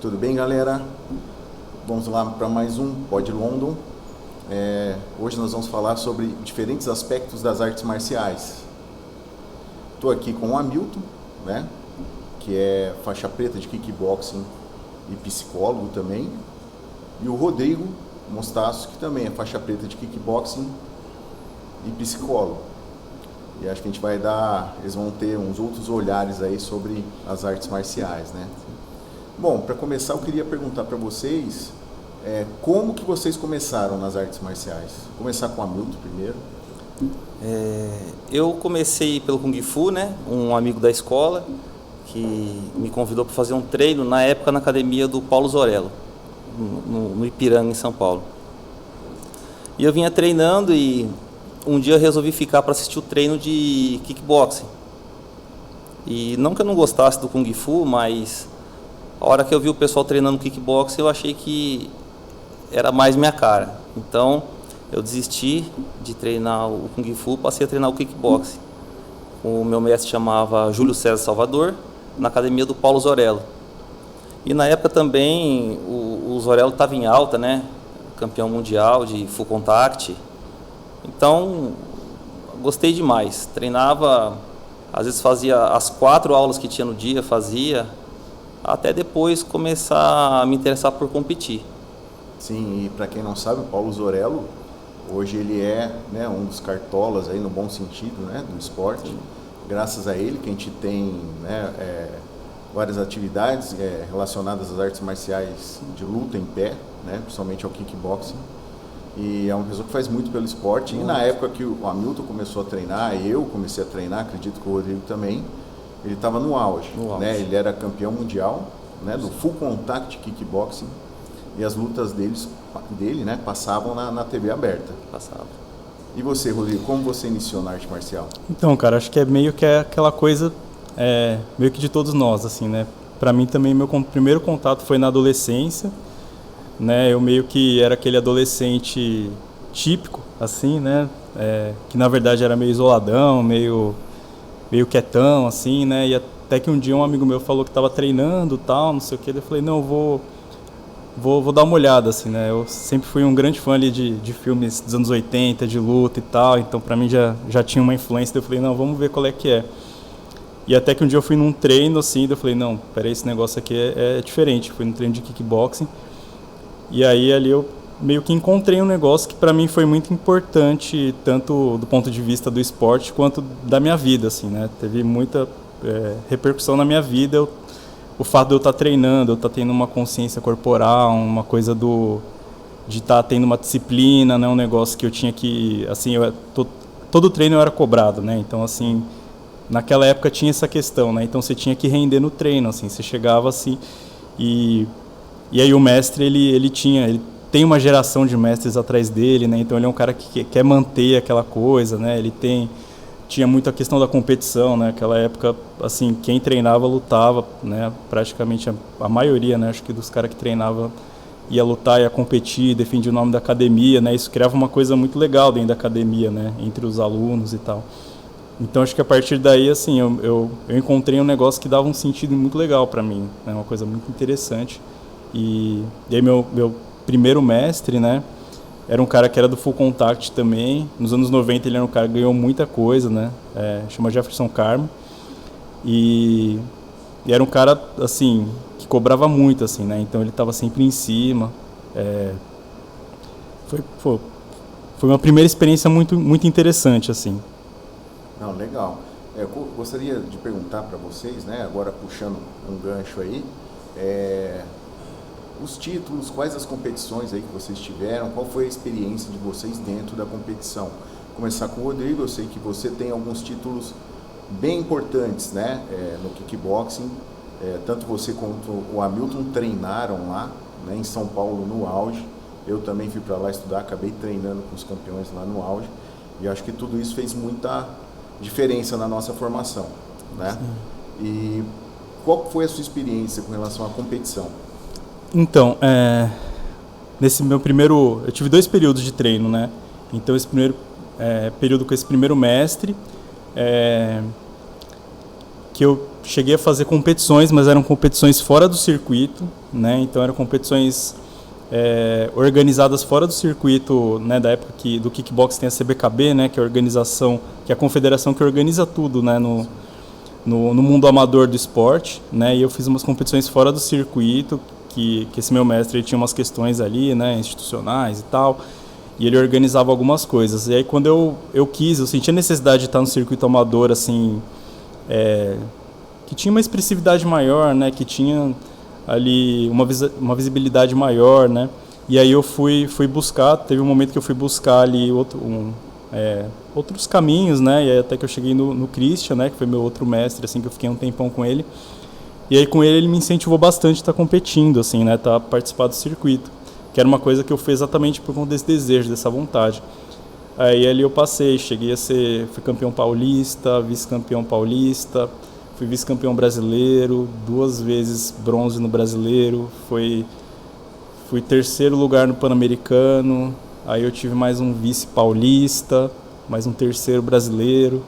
Tudo bem, galera? Vamos lá para mais um Pod London. Hoje nós vamos falar sobre diferentes aspectos das artes marciais. Estou aqui com o Hamilton, né, que é faixa preta de kickboxing e psicólogo também, e o Rodrigo Mostaço, que também é faixa preta de kickboxing e psicólogo. E acho que eles vão ter uns outros olhares aí sobre as artes marciais, né? Bom, para começar, eu queria perguntar para vocês como que vocês começaram nas artes marciais? Vou começar com o Hamilton primeiro. Eu comecei pelo Kung Fu, né? Um amigo da escola que me convidou para fazer um treino, na época na academia do Paulo Zorello, no Ipiranga, em São Paulo. E eu vinha treinando e um dia eu resolvi ficar para assistir o treino de kickboxing. E não que eu não gostasse do Kung Fu, mas a hora que eu vi o pessoal treinando kickboxing, eu achei que era mais minha cara. Então, eu desisti de treinar o Kung Fu, passei a treinar o kickboxing. O meu mestre chamava Júlio César Salvador, na academia do Paulo Zorello. E na época também, o Zorello estava em alta, né? Campeão mundial de full contact. Então, gostei demais. Treinava, às vezes fazia as 4 aulas que tinha no dia, até depois começar a me interessar por competir. Sim, e para quem não sabe, o Paulo Zorello, hoje ele é, né, um dos cartolas, aí no bom sentido, né, do esporte. Graças a ele que a gente tem, né, várias atividades relacionadas às artes marciais de luta em pé, né, principalmente ao kickboxing. E é uma pessoa que faz muito pelo esporte. E na época que o Hamilton começou a treinar, eu comecei a treinar, acredito que o Rodrigo também, ele estava no auge. Né? Ele era campeão mundial, né, do full contact kickboxing, e as lutas dele, né, passavam na TV aberta. Passava. E você, Rodrigo, como você iniciou na arte marcial? Então, cara, acho que é meio que aquela coisa, meio que de todos nós, assim, né? Para mim também, meu primeiro contato foi na adolescência, né? Eu meio que era aquele adolescente típico, assim, né? Que na verdade era meio isoladão, meio quietão, assim, né? E até que um dia um amigo meu falou que estava treinando, tal, não sei o que. Eu falei, não, vou dar uma olhada, assim, né? Eu sempre fui um grande fã ali de filmes dos anos 80, de luta e tal, então pra mim já tinha uma influência. Eu falei, não, vamos ver qual é que é. E até que um dia eu fui num treino, assim, eu falei, não, peraí, esse negócio aqui é diferente. Eu fui num treino de kickboxing. E aí ali eu meio que encontrei um negócio que para mim foi muito importante, tanto do ponto de vista do esporte quanto da minha vida, assim, né? Teve muita repercussão na minha vida, o fato de eu estar treinando, eu estar tendo uma consciência corporal, uma coisa de estar tendo uma disciplina, né? Um negócio que eu tinha que, assim, todo treino eu era cobrado, né? Então, assim, naquela época tinha essa questão, né? Então você tinha que render no treino, assim, você chegava assim e aí o mestre, ele tem uma geração de mestres atrás dele, né? Então ele é um cara que quer manter aquela coisa, né? Tinha muito a questão da competição, né? Naquela época, assim, quem treinava lutava, né? Praticamente a maioria, né? Acho que dos caras que treinavam ia lutar, ia competir, defendia o nome da academia, né? Isso criava uma coisa muito legal dentro da academia, né? Entre os alunos e tal. Então acho que a partir daí, assim, eu encontrei um negócio que dava um sentido muito legal para mim, né? Uma coisa muito interessante. E aí meu primeiro mestre, né, era um cara que era do full contact também. Nos anos 90 ele era um cara que ganhou muita coisa, né, chama Jefferson Carmo. E era um cara, assim, que cobrava muito, assim, né, então ele estava sempre em cima. Foi uma primeira experiência muito, muito interessante, assim. Não, legal. Eu gostaria de perguntar para vocês, né, agora puxando um gancho aí, os títulos, quais as competições aí que vocês tiveram, qual foi a experiência de vocês dentro da competição? Começar com o Rodrigo, eu sei que você tem alguns títulos bem importantes, né, no kickboxing, tanto você quanto o Hamilton treinaram lá, né, em São Paulo no auge. Eu também fui para lá estudar, acabei treinando com os campeões lá no auge, e acho que tudo isso fez muita diferença na nossa formação, né? Sim. E qual foi a sua experiência com relação à competição? Então, nesse meu primeiro... Eu tive 2 períodos de treino, né? Então, esse primeiro período com esse primeiro mestre, que eu cheguei a fazer competições, mas eram competições fora do circuito, né? Então eram competições organizadas fora do circuito, né, da época do kickbox tem a CBKB, né, que é a organização, que é a confederação que organiza tudo, né, no mundo amador do esporte, né? E eu fiz umas competições fora do circuito, que esse meu mestre ele tinha umas questões ali, né, institucionais e tal, e ele organizava algumas coisas. E aí quando eu senti a necessidade de estar no circuito amador, assim, que tinha uma expressividade maior, né, que tinha ali uma visibilidade maior, né, e aí eu fui buscar, teve um momento que eu fui buscar ali outros caminhos, né, e aí até que eu cheguei no Christian, né, que foi meu outro mestre, assim, que eu fiquei um tempão com ele. E aí com ele me incentivou bastante a estar competindo, assim, né, a participar do circuito, que era uma coisa que eu fiz exatamente por conta desse desejo, dessa vontade. Aí ali eu fui campeão paulista, vice-campeão paulista, fui vice-campeão brasileiro, 2 vezes bronze no brasileiro, fui 3º lugar no Pan-Americano, aí eu tive mais um vice paulista, mais um 3º brasileiro.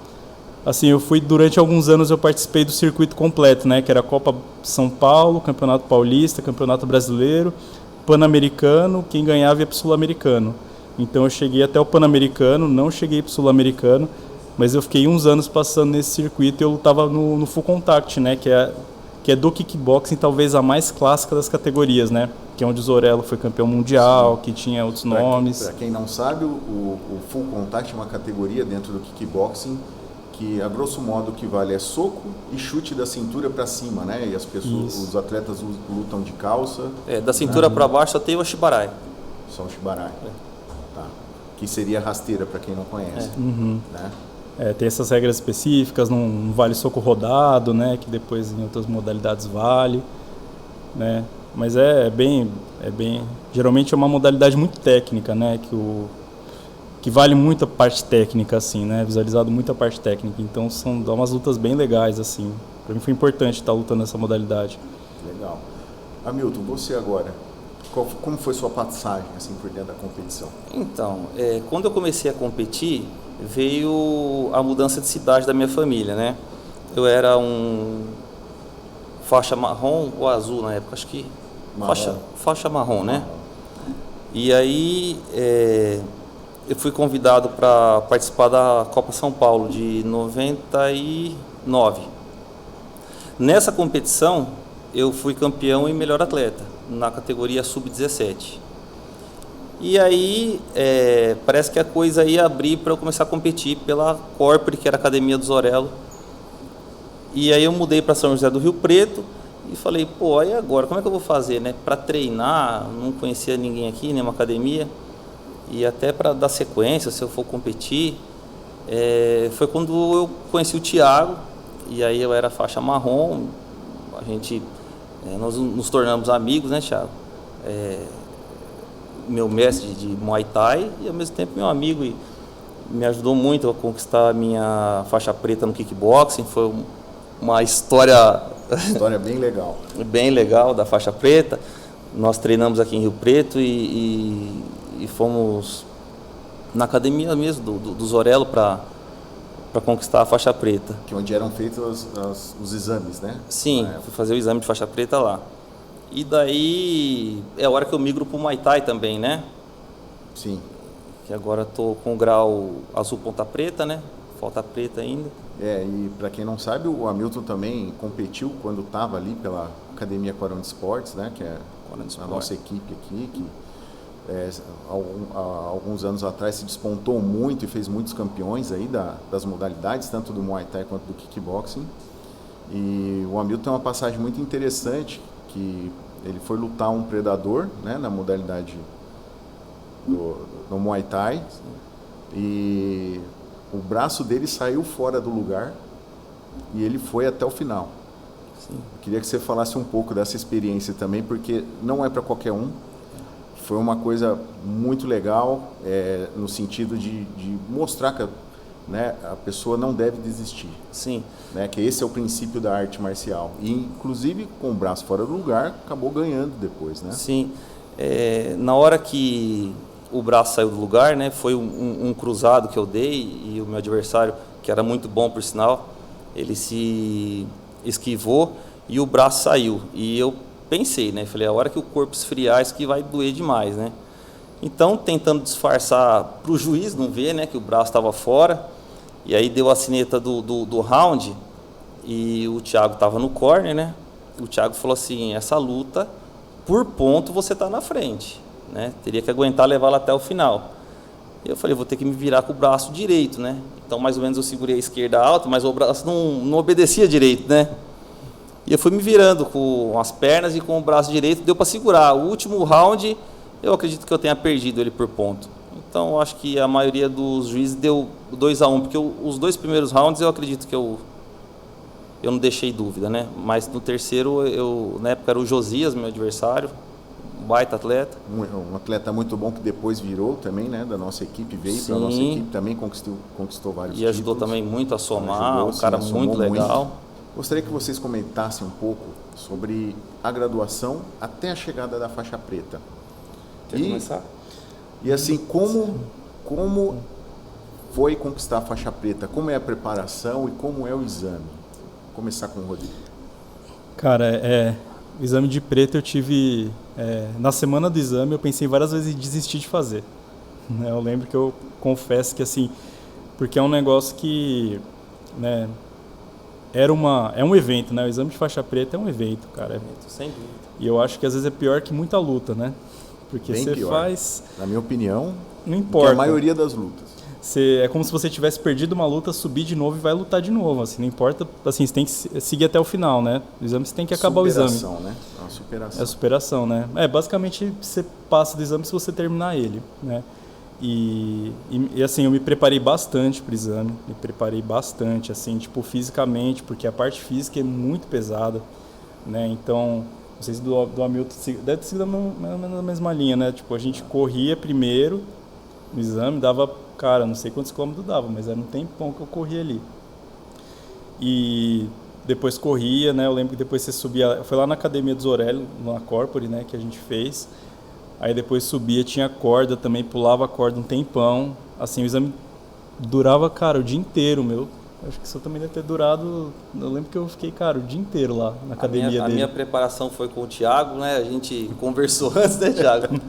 Assim, durante alguns anos eu participei do circuito completo, né, que era a Copa São Paulo, Campeonato Paulista, Campeonato Brasileiro, Pan-Americano, quem ganhava ia para o Sul-Americano. Então eu cheguei até o Pan-Americano, não cheguei para o Sul-Americano, mas eu fiquei uns anos passando nesse circuito e eu lutava no Full Contact, né, que é do kickboxing talvez a mais clássica das categorias, né, que é onde o Zorello foi campeão mundial, que tinha outros nomes. Para quem não sabe, o Full Contact é uma categoria dentro do kickboxing que, a grosso modo, o que vale é soco e chute da cintura para cima, né? E as pessoas, os atletas lutam de calça. Da cintura para baixo só tem o Shibarai. Só o Shibarai. Tá. Que seria rasteira, para quem não conhece. Né? Tem essas regras específicas, não vale soco rodado, né? Que depois em outras modalidades vale, né? Mas geralmente é uma modalidade muito técnica, né? Que vale muito a parte técnica, assim, né? Visualizado muito a parte técnica. Então dá umas lutas bem legais, assim. Para mim foi importante estar lutando nessa modalidade. Legal. Hamilton, você agora, como foi sua passagem, assim, por dentro da competição? Então, quando eu comecei a competir, veio a mudança de cidade da minha família, né? Eu era um faixa marrom ou azul na época, acho que faixa marrom, né? E aí eu fui convidado para participar da Copa São Paulo de 99. Nessa competição, eu fui campeão e melhor atleta, na categoria sub-17. E aí, parece que a coisa ia abrir para eu começar a competir pela Corpore, que era a academia do Zorello. E aí eu mudei para São José do Rio Preto e falei, pô, e agora, como é que eu vou fazer, né? Para treinar, não conhecia ninguém aqui, nenhuma academia. E até para dar sequência, se eu for competir, foi quando eu conheci o Thiago, e aí eu era faixa marrom, nós nos tornamos amigos, né, Thiago? Meu mestre de Muay Thai e ao mesmo tempo meu amigo, e me ajudou muito a conquistar a minha faixa preta no kickboxing. Foi uma história bem legal. Bem legal da faixa preta. Nós treinamos aqui em Rio Preto e fomos na academia mesmo do Zorello para conquistar a faixa preta. Que onde eram feitos os exames, né? Sim, fui fazer o exame de faixa preta lá. E daí é a hora que eu migro para o Muay Thai também, né? Sim. Que agora estou com o grau azul ponta preta, né? Falta preta ainda. E para quem não sabe, o Hamilton também competiu quando estava ali pela Academia Quaron Sports, né? Que é a nossa equipe aqui, que há alguns anos atrás se despontou muito e fez muitos campeões aí das modalidades, tanto do Muay Thai quanto do kickboxing. E o Hamilton tem uma passagem muito interessante, que ele foi lutar um predador, né, na modalidade do Muay Thai. E o braço dele saiu fora do lugar e ele foi até o final. Sim. Eu queria que você falasse um pouco dessa experiência também, porque não é para qualquer um. Foi uma coisa muito legal, no sentido de mostrar que, né, a pessoa não deve desistir. Sim. Né, que esse é o princípio da arte marcial. E, inclusive, com o braço fora do lugar, acabou ganhando depois, né? Sim. Na hora que o braço saiu do lugar, né, foi um cruzado que eu dei, e o meu adversário, que era muito bom por sinal, ele se esquivou e o braço saiu. E eu pensei, né? Falei, a hora que o corpo esfriar, isso que vai doer demais, né? Então, tentando disfarçar para o juiz não ver, né, que o braço estava fora, e aí deu a sineta do round, e o Thiago estava no corner, né? O Thiago falou assim, essa luta, por ponto, você está na frente, né? Teria que aguentar levá-la até o final. E eu falei, vou ter que me virar com o braço direito, né? Então, mais ou menos, eu segurei a esquerda alta, mas o braço não obedecia direito, né? E eu fui me virando com as pernas e com o braço direito, deu para segurar. O último round, eu acredito que eu tenha perdido ele por ponto. Então, eu acho que a maioria dos juízes deu 2-1, porque os 2 primeiros rounds eu acredito que eu não deixei dúvida, né? Mas no terceiro, na época era o Josias, meu adversário, um baita atleta. Um atleta muito bom que depois virou também, né, da nossa equipe, veio para a nossa equipe, também conquistou vários títulos. E ajudou também muito a somar, Ajudou, um cara muito legal. Muito. Gostaria que vocês comentassem um pouco sobre a graduação até a chegada da faixa preta. Quer começar? E assim, como foi conquistar a faixa preta? Como é a preparação e como é o exame? Vou começar com o Rodrigo. Cara, o exame de preto eu tive... na semana do exame eu pensei várias vezes em desistir de fazer. Eu lembro que eu confesso que assim... Porque é um negócio que... né, é um evento, né? O exame de faixa preta é um evento, cara. Sem dúvida. E eu acho que às vezes é pior que muita luta, né? Porque Bem você pior. faz... Na minha opinião, Não importa. que a maioria das lutas. É como se você tivesse perdido uma luta, subir de novo e vai lutar de novo. Assim, não importa, assim, você tem que seguir até o final, né? O exame você tem que acabar o exame. Superação, né? É uma superação. É superação, né? Basicamente você passa do exame se você terminar ele, né? E assim, eu me preparei bastante para o exame, me preparei bastante, assim, tipo, fisicamente, porque a parte física é muito pesada, né? Então, não sei se do Hamilton deve ser na mesma linha, né? Tipo, a gente corria primeiro no exame, dava, cara, não sei quantos quilômetros dava, mas era um tempão que eu corria ali. E depois corria, né? Eu lembro que depois você subia, foi lá na Academia do Zorelli, na Corpore, né, que a gente fez. Aí depois subia, tinha corda também, pulava a corda um tempão. Assim, o exame durava, cara, o dia inteiro, meu. Acho que isso também deve ter durado... Eu lembro que eu fiquei, cara, o dia inteiro lá na academia dele. A minha preparação foi com o Thiago, né? A gente conversou antes, né, Thiago?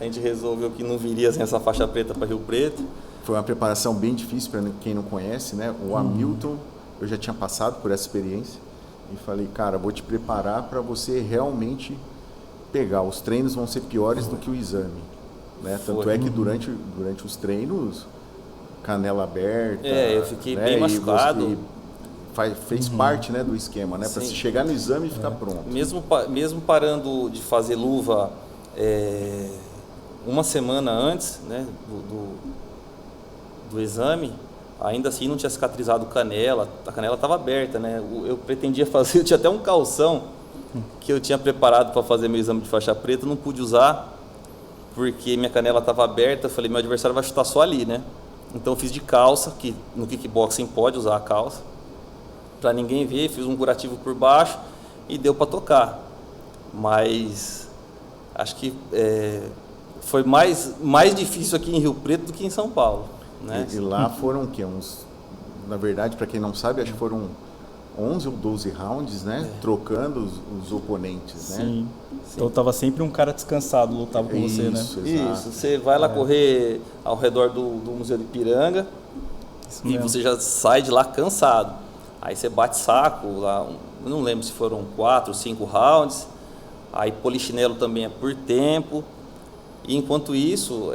A gente resolveu que não viria sem essa faixa preta para Rio Preto. Foi uma preparação bem difícil para quem não conhece, né? O Hamilton, eu já tinha passado por essa experiência e falei, cara, vou te preparar para você realmente pegar. Os treinos vão ser piores do que o exame, né? Tanto é que durante os treinos, canela aberta. Eu fiquei, né, bem machucado. Fez parte, né, do esquema, né? Para se chegar no exame e ficar pronto. Mesmo parando de fazer luva uma semana antes, né, do exame, ainda assim não tinha cicatrizado canela, a canela estava aberta, né? Eu pretendia fazer, eu tinha até um calção que eu tinha preparado para fazer meu exame de faixa preta, não pude usar porque minha canela estava aberta. Eu falei, meu adversário vai chutar só ali, né? Então eu fiz de calça, que no kickboxing pode usar a calça, para ninguém ver, fiz um curativo por baixo e deu para tocar. Mas acho que foi mais difícil aqui em Rio Preto do que em São Paulo, né? E lá foram o quê? Na verdade, para quem não sabe, acho que foram 11 ou 12 rounds, né? Trocando os oponentes, né? Sim. Então tava sempre um cara descansado, lutava com você, né? Exato. Isso, você vai lá correr ao redor do Museu de Ipiranga e você já sai de lá cansado. Aí você bate saco, lá, eu não lembro se foram 4 ou 5 rounds, aí polichinelo também é por tempo. E enquanto isso,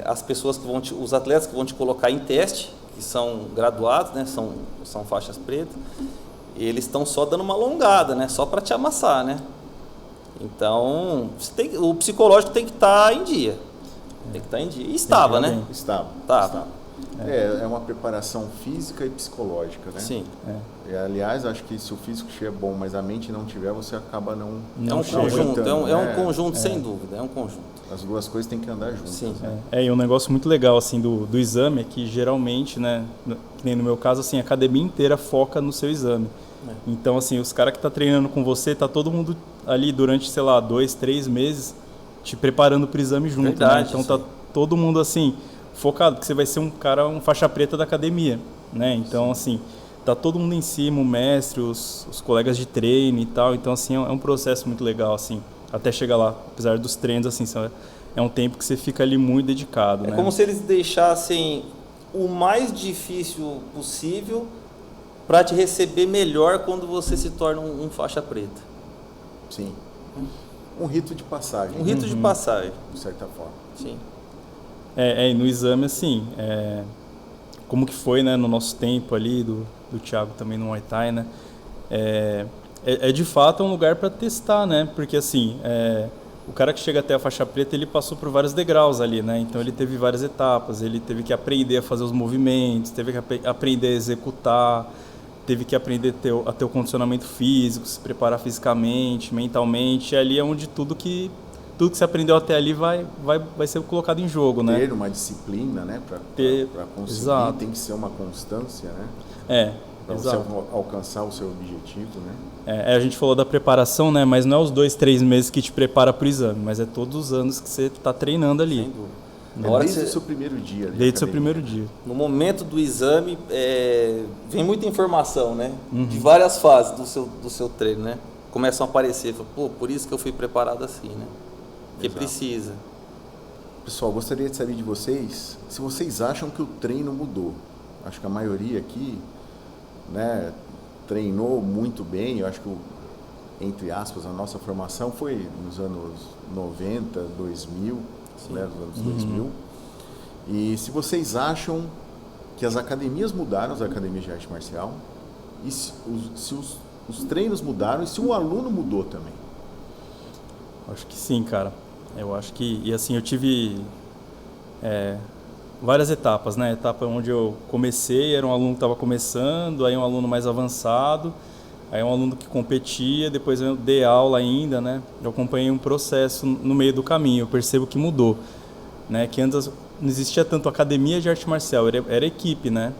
as pessoas que os atletas que vão te colocar em teste, que são graduados, né, são faixas pretas, eles estão só dando uma alongada, né, só para te amassar, né? Então, o psicológico tem que estar em dia. Tem que estar em dia. E estava, né? Estava. É uma preparação física e psicológica, né? Sim. Aliás, acho que se o físico estiver bom, mas a mente não tiver, você acaba não É um conjunto, é um conjunto, sem dúvida, é um conjunto. As duas coisas têm que andar juntas. Sim. Né? E um negócio muito legal assim do exame é que geralmente, né, que nem no meu caso, assim, a academia inteira foca no seu exame. Então, assim, os caras que tá treinando com você, tá todo mundo ali durante, sei lá, 2, 3 meses te preparando pro exame junto. Verdade, né? Então tá todo mundo assim focado, porque você vai ser um faixa preta da academia, né? Então, assim, tá todo mundo em cima, o mestre, os colegas de treino e tal. Então, assim, é um processo muito legal, assim, até chegar lá. Apesar dos treinos, assim, é um tempo que você fica ali muito dedicado, É né? como se eles deixassem o mais difícil possível para te receber melhor quando você se torna um faixa preta. Sim. Um rito de passagem. Um rito de passagem. De certa forma. Sim. E no exame, assim, como que foi, né, no nosso tempo ali, do Thiago também no Muay Thai, né? De fato um lugar para testar, né? Porque, assim, o cara que chega até a faixa preta, ele passou por vários degraus ali, né? Então ele teve várias etapas, ele teve que aprender a fazer os movimentos, teve que aprender a executar, teve que aprender a ter o condicionamento físico, se preparar fisicamente, mentalmente. E ali é onde tudo que você aprendeu até ali vai ser colocado em jogo, né? Ter uma disciplina, né? Para conseguir, Exato. Tem que ser uma constância, né? Para você alcançar o seu objetivo, né? A gente falou da preparação, né? Mas não é os 2-3 meses que te prepara para o exame, mas é todos os anos que você está treinando ali. Sem dúvida. Desde o seu primeiro dia. Desde o seu primeiro dia. No momento do exame, vem muita informação, né? De várias fases do seu treino, né? Começam a aparecer, pô, por isso que eu fui preparado assim, né? Porque precisa. Pessoal, gostaria de saber de vocês, se vocês acham que o treino mudou. Acho que a maioria aqui, né, treinou muito bem. Eu acho que, entre aspas, a nossa formação foi nos anos 90, 2000, né, nos anos 2000. E se vocês acham que as academias mudaram, as academias de arte marcial, e se os treinos mudaram e se o aluno mudou também. Acho que sim, cara. Eu acho que... E assim, eu tive várias etapas, né? Etapa onde eu comecei, era um aluno que estava começando, aí um aluno mais avançado, aí um aluno que competia, depois eu dei aula ainda, né? Eu acompanhei um processo no meio do caminho, eu percebo que mudou, né? Que antes não existia tanto academia de arte marcial, era equipe, né?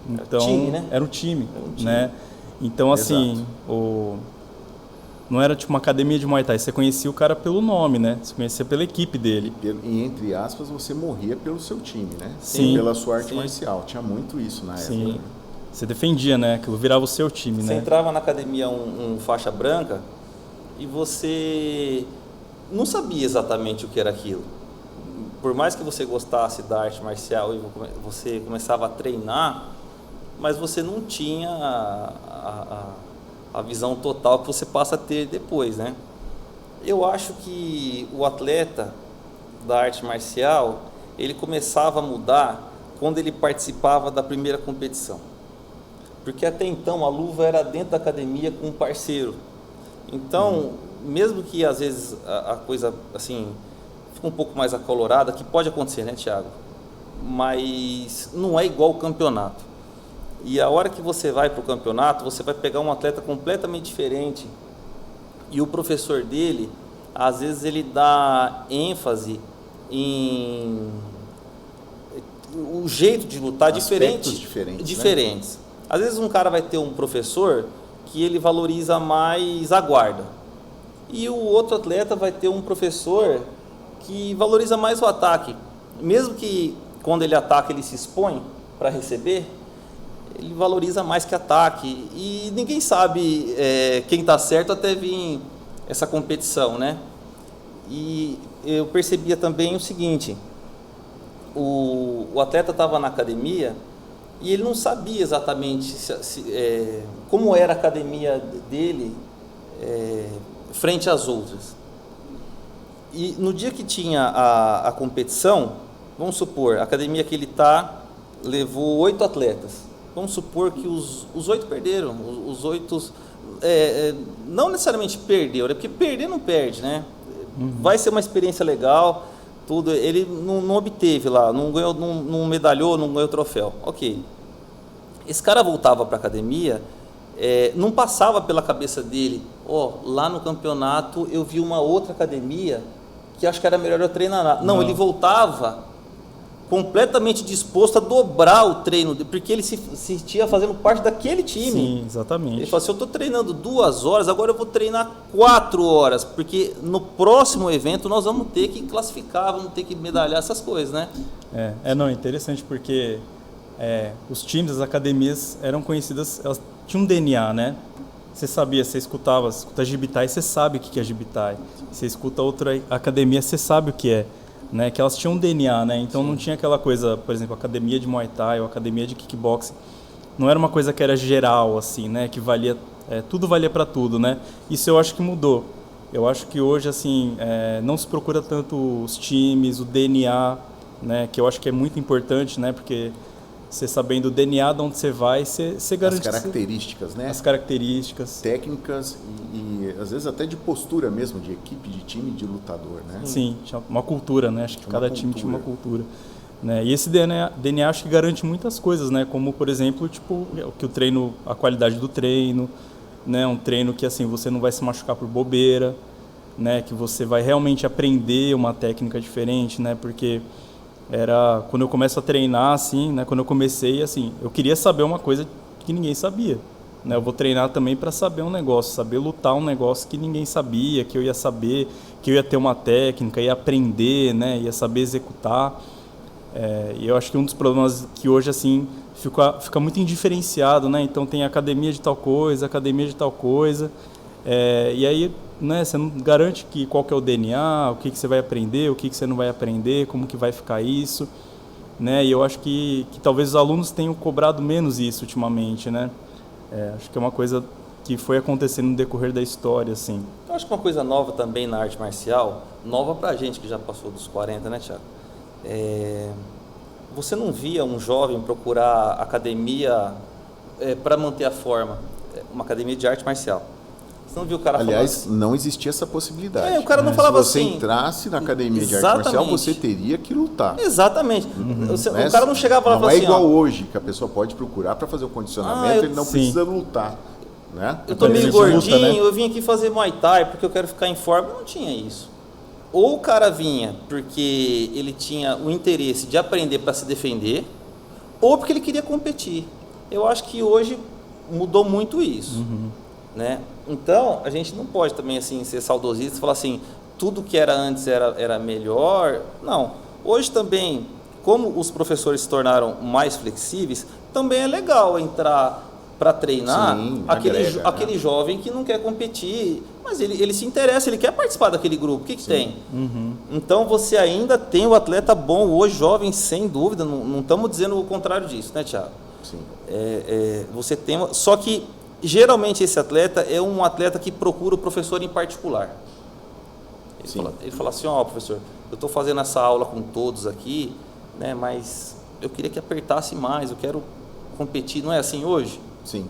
Então, time, né? Era um time, né? Então, assim, não era tipo uma academia de Muay Thai, você conhecia o cara pelo nome, né? Você conhecia pela equipe dele. E entre aspas, você morria pelo seu time, né? Sim. Pela sua arte marcial. Tinha muito isso na época. Sim. Você defendia, né? Aquilo virava o seu time, né? Você entrava na academia um faixa branca e você não sabia exatamente o que era aquilo. Por mais que você gostasse da arte marcial e você começava a treinar, mas você não tinha a visão total que você passa a ter depois, né? Eu acho que o atleta da arte marcial, ele começava a mudar quando ele participava da primeira competição. Porque até então a luva era dentro da academia com um parceiro. Então, mesmo que às vezes a coisa assim fica um pouco mais acolorada, que pode acontecer, né, Thiago? Mas não é igual o campeonato. E a hora que você vai para o campeonato, você vai pegar um atleta completamente diferente. E o professor dele, às vezes ele dá ênfase em o jeito de lutar Aspectos diferentes. Né? Às vezes um cara vai ter um professor que ele valoriza mais a guarda. E o outro atleta vai ter um professor que valoriza mais o ataque. Mesmo que quando ele ataca ele se expõe para receber, ele valoriza mais que ataque. E ninguém sabe quem está certo até vir essa competição, né? E eu percebia também o seguinte, o atleta estava na academia e ele não sabia exatamente como era a academia dele frente às outras. E no dia que tinha a competição, vamos supor, a academia que ele está levou 8 atletas. Vamos supor que os 8 perderam, os 8 não necessariamente perderam, porque perder não perde, né? Vai ser uma experiência legal, tudo. Ele não obteve lá, não ganhou, não medalhou, não ganhou troféu. Ok. Esse cara voltava para a academia, não passava pela cabeça dele, lá no campeonato eu vi uma outra academia que acho que era melhor eu treinar lá. Não, ele voltava completamente disposto a dobrar o treino, porque ele se sentia fazendo parte daquele time. Sim, exatamente. Ele falou assim, eu estou treinando 2 horas, agora eu vou treinar 4 horas, porque no próximo evento nós vamos ter que classificar, vamos ter que medalhar essas coisas, né? Não, é interessante porque os times, as academias eram conhecidas, elas tinham um DNA, né? Você sabia, você escuta Gibitai, você sabe o que é Gibitai. Você escuta outra academia, você sabe o que é, né? Que elas tinham um DNA, né? Então não tinha aquela coisa, por exemplo, academia de Muay Thai ou academia de kickboxing. Não era uma coisa que era geral, assim, né? Que valia, tudo valia para tudo, né? Isso eu acho que mudou. Eu acho que hoje, assim, não se procura tanto os times, o DNA, né? Que eu acho que é muito importante, né? Porque você sabendo o DNA de onde você vai, você garante... As características, né? As características. Técnicas e às vezes até de postura mesmo, de equipe, de time, de lutador, né? Sim, tinha uma cultura, né? Acho que cada time cultura. tinha uma cultura. Né? E esse DNA acho que garante muitas coisas, né? Como, por exemplo, tipo, que o treino, a qualidade do treino, né? Um treino que, assim, você não vai se machucar por bobeira, né? Que você vai realmente aprender uma técnica diferente, né? Porque... quando eu começo a treinar, assim, né? Quando eu comecei, assim, eu queria saber uma coisa que ninguém sabia, né? Eu vou treinar também para saber um negócio, saber lutar um negócio que ninguém sabia, que eu ia saber, que eu ia ter uma técnica, ia aprender, né? Ia saber executar. E eu acho que um dos problemas que hoje, assim, fica muito indiferenciado, né? Então tem academia de tal coisa, e aí, né, você não garante qual que é o DNA, o que você vai aprender, o que você não vai aprender, como que vai ficar isso, né? E eu acho que talvez os alunos tenham cobrado menos isso ultimamente, né? Acho que é uma coisa que foi acontecendo no decorrer da história, assim. Eu acho que uma coisa nova também na arte marcial, nova pra gente que já passou dos 40, né, Thiago? Você não via um jovem procurar academia para manter a forma, uma academia de arte marcial. Você não viu o cara Aliás, falando assim? não existia essa possibilidade. O cara não falava Se você assim. entrasse na academia de arte marcial, você teria que lutar. Exatamente. Né? O cara não chegava lá e não falava é assim, igual hoje, que a pessoa pode procurar para fazer o condicionamento, ele não sim. precisa lutar. Né? Eu tô meio Luta, gordinho, né? eu vim aqui fazer Muay Thai porque eu quero ficar em forma. Não tinha isso. Ou o cara vinha porque ele tinha o interesse de aprender para se defender, ou porque ele queria competir. Eu acho que hoje mudou muito isso. Né? Então, a gente não pode também assim, ser saudosista e falar assim, tudo que era antes era melhor. Não. Hoje também, como os professores se tornaram mais flexíveis, também é legal entrar para treinar. Sim, aquele jovem que não quer competir, mas ele se interessa, ele quer participar daquele grupo. O que tem? Então, você ainda tem o atleta bom hoje, jovem, sem dúvida. Não estamos dizendo o contrário disso, né, Thiago? Sim. Você tem... Só que geralmente esse atleta é um atleta que procura o professor em particular. Ele fala assim, professor, eu estou fazendo essa aula com todos aqui, né, mas eu queria que apertasse mais, eu quero competir. Não é assim hoje? Sim.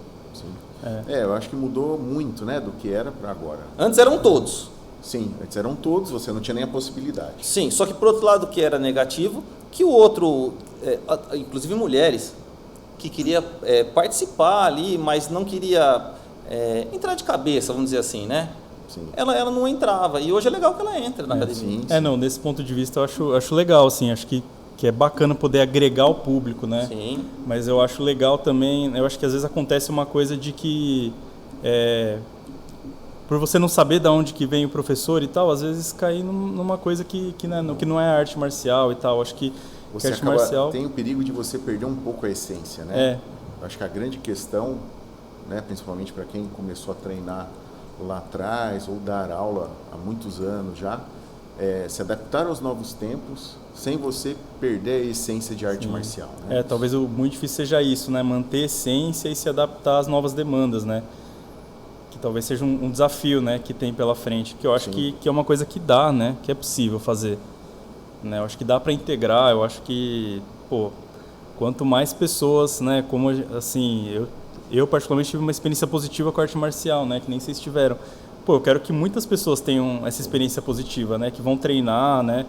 Eu acho que mudou muito, né, do que era para agora. Antes eram todos. Sim, antes eram todos, você não tinha nem a possibilidade. Sim, só que por outro lado que era negativo, que o outro, inclusive mulheres, que queria participar ali, mas não queria entrar de cabeça, vamos dizer assim, né? Sim. Ela não entrava, e hoje é legal que ela entre na academia. Sim. Não, desse ponto de vista eu acho legal, assim, acho que é bacana poder agregar o público, né? Sim. Mas eu acho legal também, eu acho que às vezes acontece uma coisa de que, por você não saber de onde que vem o professor e tal, às vezes cair numa coisa que não é arte marcial e tal, acho que Você arte marcial... tem o perigo de você perder um pouco a essência, né? É. Acho que a grande questão, né, principalmente para quem começou a treinar lá atrás ou dar aula há muitos anos já, é se adaptar aos novos tempos sem você perder a essência de arte marcial. Né? Talvez o muito difícil seja isso, né? Manter a essência e se adaptar às novas demandas, né? Que talvez seja um desafio, né, que tem pela frente, que eu acho que é uma coisa que dá, né, que é possível fazer. Né? Eu acho que dá para integrar, eu acho que, quanto mais pessoas, né, como assim, eu particularmente tive uma experiência positiva com a arte marcial, né, que nem vocês tiveram. Eu quero que muitas pessoas tenham essa experiência positiva, né, que vão treinar, né,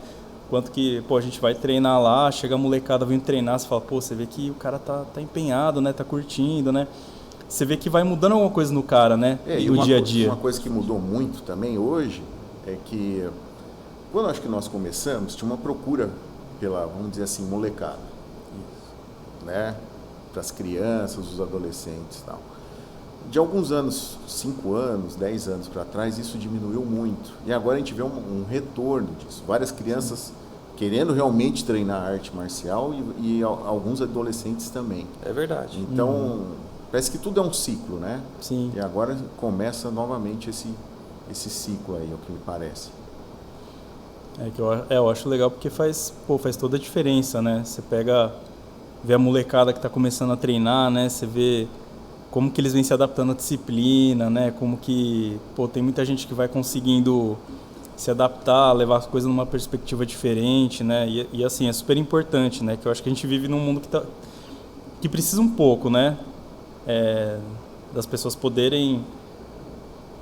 quanto que, a gente vai treinar lá, chega a molecada vindo treinar, você fala, você vê que o cara tá empenhado, né, tá curtindo, né, você vê que vai mudando alguma coisa no cara, né, no dia a dia. Uma coisa que mudou muito também hoje é que, quando acho que nós começamos, tinha uma procura pela, vamos dizer assim, molecada, né, para as crianças, os adolescentes e tal. De alguns anos, 5 anos, 10 anos para trás, isso diminuiu muito. E agora a gente vê um retorno disso. Várias crianças querendo realmente treinar arte marcial e alguns adolescentes também. É verdade. Então, parece que tudo é um ciclo, né? Sim. E agora começa novamente esse ciclo aí, é o que me parece. Eu acho legal porque faz toda a diferença, né? Você vê a molecada que está começando a treinar, né? Você vê como que eles vêm se adaptando à disciplina, né? Como que, tem muita gente que vai conseguindo se adaptar, levar as coisas numa perspectiva diferente, né? E assim, é super importante, né? Que eu acho que a gente vive num mundo que precisa um pouco, né? Das pessoas poderem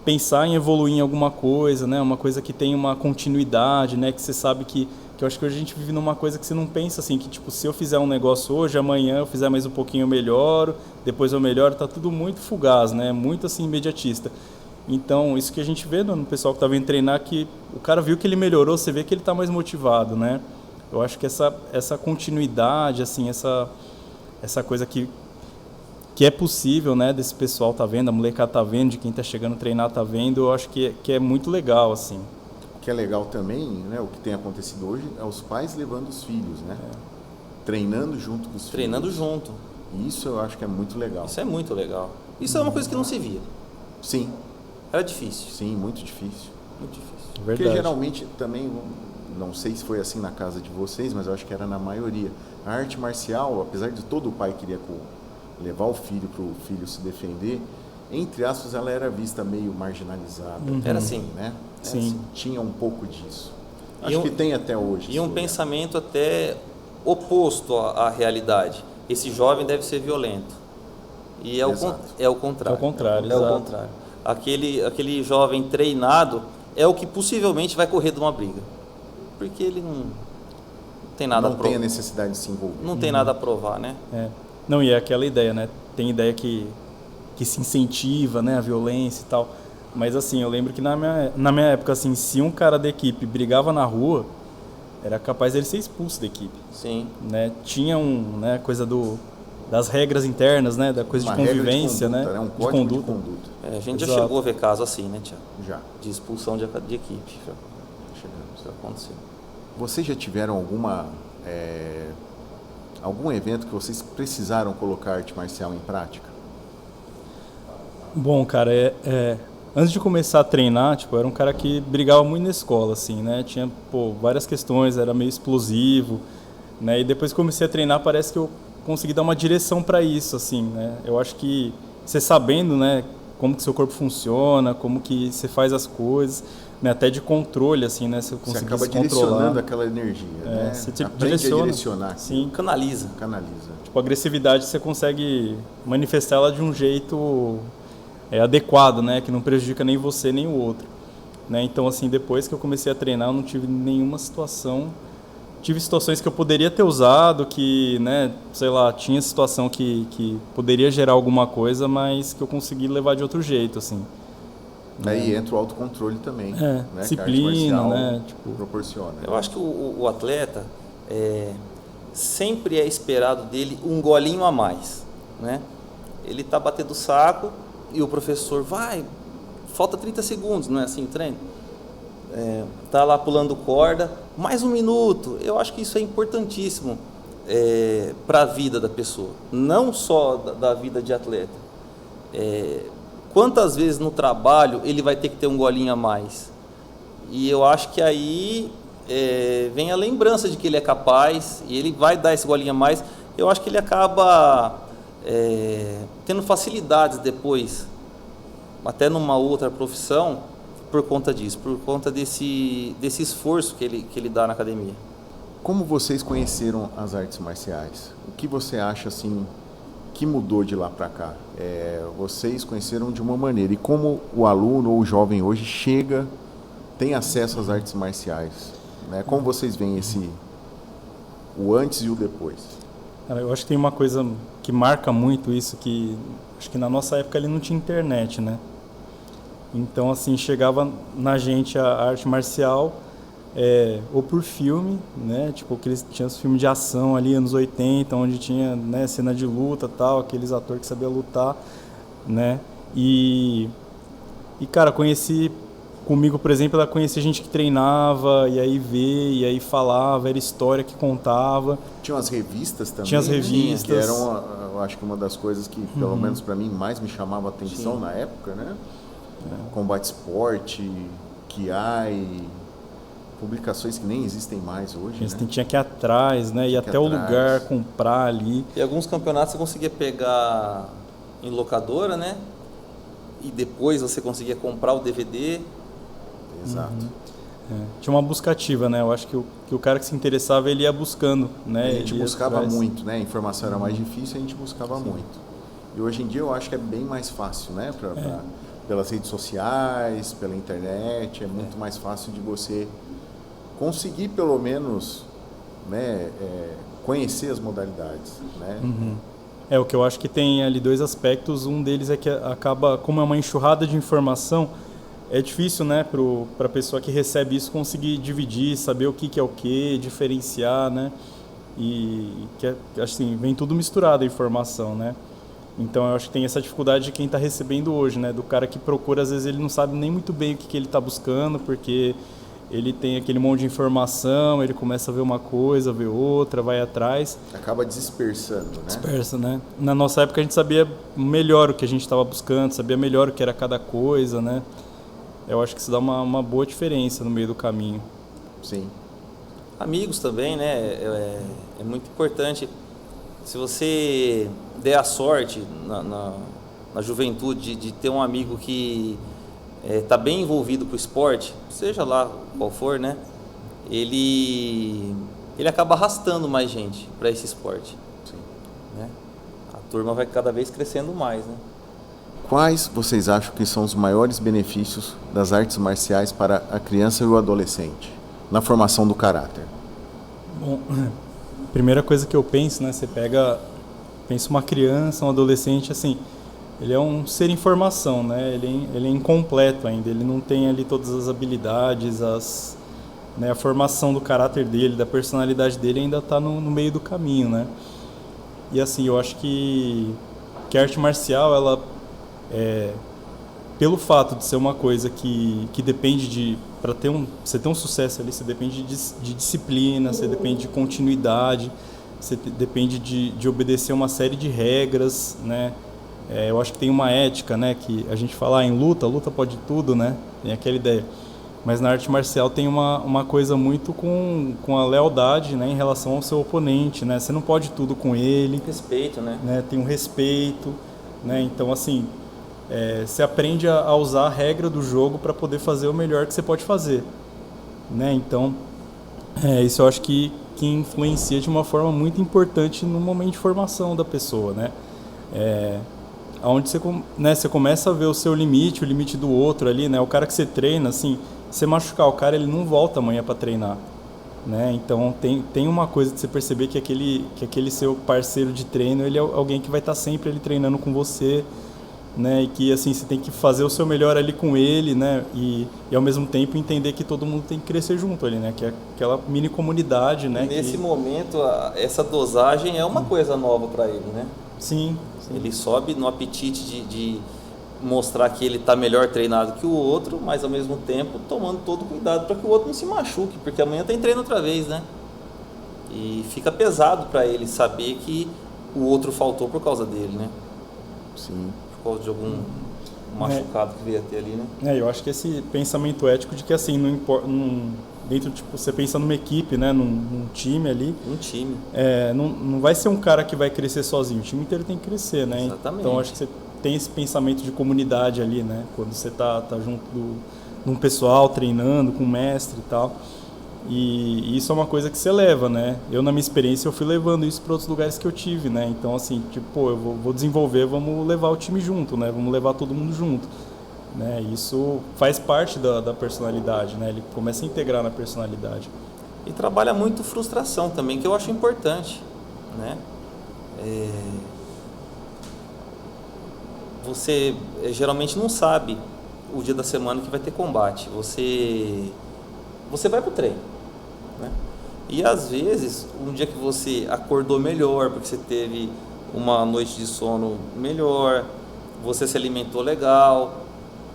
pensar em evoluir em alguma coisa, né? Uma coisa que tem uma continuidade, né? Que você sabe que eu acho que hoje a gente vive numa coisa que você não pensa assim, que tipo, se eu fizer um negócio hoje, amanhã eu fizer mais um pouquinho eu melhoro, depois eu melhoro, tá tudo muito fugaz, né? Muito assim, imediatista. Então, isso que a gente vê no pessoal que tá vindo treinar, que o cara viu que ele melhorou, você vê que ele tá mais motivado, né? Eu acho que essa continuidade, assim, essa coisa que é possível, né, desse pessoal tá vendo, a molecada tá vendo, de quem tá chegando a treinar tá vendo, eu acho que é muito legal, assim. O que é legal também, né, o que tem acontecido hoje, é os pais levando os filhos, né? Treinando junto com os Treinando filhos. junto. Isso eu acho que é muito legal. Isso é muito legal. Isso é uma coisa que não se via. Sim. Era difícil. Sim, muito difícil. Muito difícil. Verdade. Porque geralmente também, não sei se foi assim na casa de vocês, mas eu acho que era na maioria. A arte marcial, apesar de todo o pai queria levar o filho para o filho se defender, entre aspas, ela era vista meio marginalizada. Era assim. Né? Sim. Assim, tinha um pouco disso. Acho que tem até hoje. E um pensamento até oposto à realidade. Esse jovem deve ser violento. E é o contrário. É o contrário, É o exato. contrário. Aquele jovem treinado é o que possivelmente vai correr de uma briga. Porque ele não tem nada a não provar. tem a necessidade de se envolver. Não tem nada a provar, né? Não, e é aquela ideia, né? Tem ideia que se incentiva, né, a violência e tal. Mas assim, eu lembro que na minha época, assim, se um cara da equipe brigava na rua, era capaz dele ser expulso da equipe. Sim. Né? Tinha coisa das regras internas, né? Da coisa Uma de convivência, regra de conduta, né? Um código de conduta. A gente já Exato. chegou a ver casos assim, né, Tiago? Já. De expulsão de equipe. Chegamos. Já aconteceu. Vocês já tiveram algum evento que vocês precisaram colocar arte marcial em prática? Bom, cara, antes de começar a treinar, tipo, eu era um cara que brigava muito na escola, assim, né? Tinha, várias questões, era meio explosivo, né? E depois que comecei a treinar, parece que eu consegui dar uma direção para isso, assim, né? Eu acho que você sabendo, né, como que seu corpo funciona, como que você faz as coisas, né, até de controle, assim, né? Você conseguir acaba se controlar. direcionando aquela energia, né? Você te Aprende direciona. a direcionar. Sim. Canaliza. Canaliza. Tipo, a agressividade você consegue manifestar ela de um jeito adequado, né? Que não prejudica nem você nem o outro, né? Então, assim, depois que eu comecei a treinar, eu não tive nenhuma situação. Tive situações que eu poderia ter usado, que, né, sei lá, tinha situação que poderia gerar alguma coisa, mas que eu consegui levar de outro jeito, assim. Aí entra o autocontrole também, né? Disciplina, né? Tipo, proporciona. Eu acho que o atleta sempre é esperado dele um golinho a mais, né? Ele tá batendo o saco e o professor falta 30 segundos, não é assim o treino? Tá lá pulando corda, mais 1 minuto. Eu acho que isso é importantíssimo para a vida da pessoa, não só da vida de atleta. Quantas vezes no trabalho ele vai ter que ter um golinho a mais? E eu acho que aí vem a lembrança de que ele é capaz e ele vai dar esse golinho a mais. Eu acho que ele acaba tendo facilidades depois, até numa outra profissão, por conta disso, por conta desse esforço que ele dá na academia. Como vocês conheceram as artes marciais? O que você acha, assim, que mudou de lá para cá? Vocês conheceram de uma maneira, e como o aluno ou o jovem hoje tem acesso às artes marciais, né? Como vocês veem o antes e o depois? Cara, eu acho que tem uma coisa que marca muito isso, que acho que na nossa época ele não tinha internet, né? Então, assim, chegava na gente a arte marcial ou por filme, né? Tipo, tinha os filmes de ação ali, anos 80, onde tinha, né, cena de luta, tal, aqueles atores que sabiam lutar, né? E cara, conheci comigo, por exemplo, ela conhecia gente que treinava, e aí vê, e aí falava, era história que contava. Tinha umas revistas também. Tinha as né? revistas. Que eram, eu acho que uma das coisas que, pelo menos para mim, mais me chamava a atenção na época, né? Combate Esporte, Kiai, publicações que nem existem mais hoje, né? Tinha que ir atrás, né? Ir até o lugar, comprar ali. E alguns campeonatos você conseguia pegar em locadora, né? E depois você conseguia comprar o DVD. Exato. Tinha uma busca ativa, né? Eu acho que o cara que se interessava, ele ia buscando, né? A gente buscava atrás. muito, né? A informação era mais difícil, a gente buscava muito. E hoje em dia eu acho que é bem mais fácil, né? Pelas redes sociais, pela internet, é muito mais fácil de você conseguir, pelo menos, né? Conhecer as modalidades, né? O que eu acho que tem ali dois aspectos. Um deles é que acaba, como é uma enxurrada de informação, é difícil, né, para a pessoa que recebe isso conseguir dividir, saber o que é o que, diferenciar, né? E que assim, vem tudo misturado a informação, né? Então eu acho que tem essa dificuldade de quem está recebendo hoje, né? Do cara que procura, às vezes ele não sabe nem muito bem o que ele está buscando, porque ele tem aquele monte de informação, ele começa a ver uma coisa, ver outra, vai atrás. Acaba dispersando, né? Dispersa, né? Na nossa época a gente sabia melhor o que a gente estava buscando, sabia melhor o que era cada coisa, né? Eu acho que isso dá uma boa diferença no meio do caminho. Sim. Amigos também, né? É muito importante. Se você der a sorte na juventude de ter um amigo que está bem envolvido com o esporte, seja lá qual for, né? Ele acaba arrastando mais gente para esse esporte. Sim. Né? A turma vai cada vez crescendo mais, né? Quais vocês acham que são os maiores benefícios das artes marciais para a criança e o adolescente na formação do caráter? Bom, primeira coisa que eu penso, né? Você pensa uma criança, um adolescente, assim, ele é um ser em formação, né? Ele é incompleto ainda, ele não tem ali todas as habilidades, né? A formação do caráter dele, da personalidade dele ainda está no meio do caminho, né? E assim, eu acho que a arte marcial, ela pelo fato de ser uma coisa que depende de, para você ter um sucesso ali, você depende de disciplina, você depende de continuidade, você depende de obedecer uma série de regras, né? Eu acho que tem uma ética, né? Que a gente fala em luta pode tudo, né? Tem aquela ideia. Mas na arte marcial tem uma coisa muito com a lealdade, né? Em relação ao seu oponente, né? Você não pode tudo com ele. Respeito, né? Tem um respeito, né? Então, assim, você aprende a usar a regra do jogo para poder fazer o melhor que você pode fazer, né? Então, isso eu acho que influencia de uma forma muito importante no momento de formação da pessoa, né? Onde você começa a ver o seu limite, o limite do outro ali, né? O cara que você treina, assim, você machucar o cara, ele não volta amanhã para treinar, né? Então tem uma coisa de você perceber que aquele seu parceiro de treino, ele é alguém que vai estar sempre ali treinando com você, né? E que assim você tem que fazer o seu melhor ali com ele, né? E ao mesmo tempo entender que todo mundo tem que crescer junto ali, né? Que é aquela mini comunidade, né? Nesse momento, essa dosagem é uma coisa nova para ele, né? Sim. Ele sobe no apetite de mostrar que ele está melhor treinado que o outro, mas ao mesmo tempo tomando todo cuidado para que o outro não se machuque, porque amanhã tem treino outra vez, né? E fica pesado para ele saber que o outro faltou por causa dele, né? Sim. Por causa de algum machucado que veio até ali, né? Eu acho que esse pensamento ético de que assim, não importa, dentro, tipo, você pensa numa equipe, né, num time ali. Um time. Não vai ser um cara que vai crescer sozinho, o time inteiro tem que crescer, né? Exatamente. Então acho que você tem esse pensamento de comunidade ali, né? Quando você tá junto de um pessoal treinando, com o mestre e tal. E isso é uma coisa que você leva, né? Eu, na minha experiência, eu fui levando isso para outros lugares que eu tive, né? Então, assim, tipo, eu vou desenvolver, vamos levar o time junto, né? Vamos levar todo mundo junto, né? Isso faz parte da personalidade, né? Ele começa a integrar na personalidade. E trabalha muito frustração também, que eu acho importante, né? Você geralmente não sabe o dia da semana que vai ter combate. Você vai pro treino, né? E às vezes, um dia que você acordou melhor, porque você teve uma noite de sono melhor, você se alimentou legal,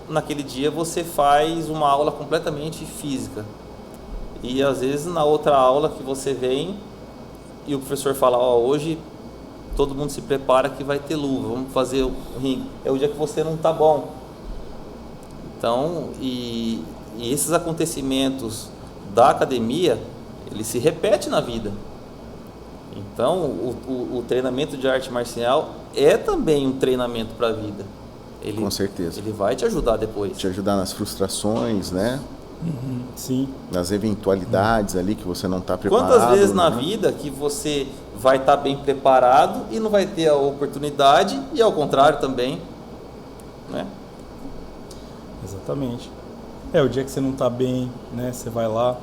naquele dia você faz uma aula completamente física. E às vezes na outra aula que você vem e o professor fala, hoje todo mundo se prepara que vai ter luva, vamos fazer o ringue. É o dia que você não está bom. Então, e esses acontecimentos da academia, ele se repete na vida. Então, o treinamento de arte marcial é também um treinamento para a vida. Com certeza. Ele vai te ajudar depois. Te ajudar nas frustrações, né? Sim. Nas eventualidades ali que você não está preparado. Quantas vezes né? na vida que você vai estar bem preparado e não vai ter a oportunidade, e ao contrário também, né? Exatamente. O dia que você não está bem, né? Você vai lá,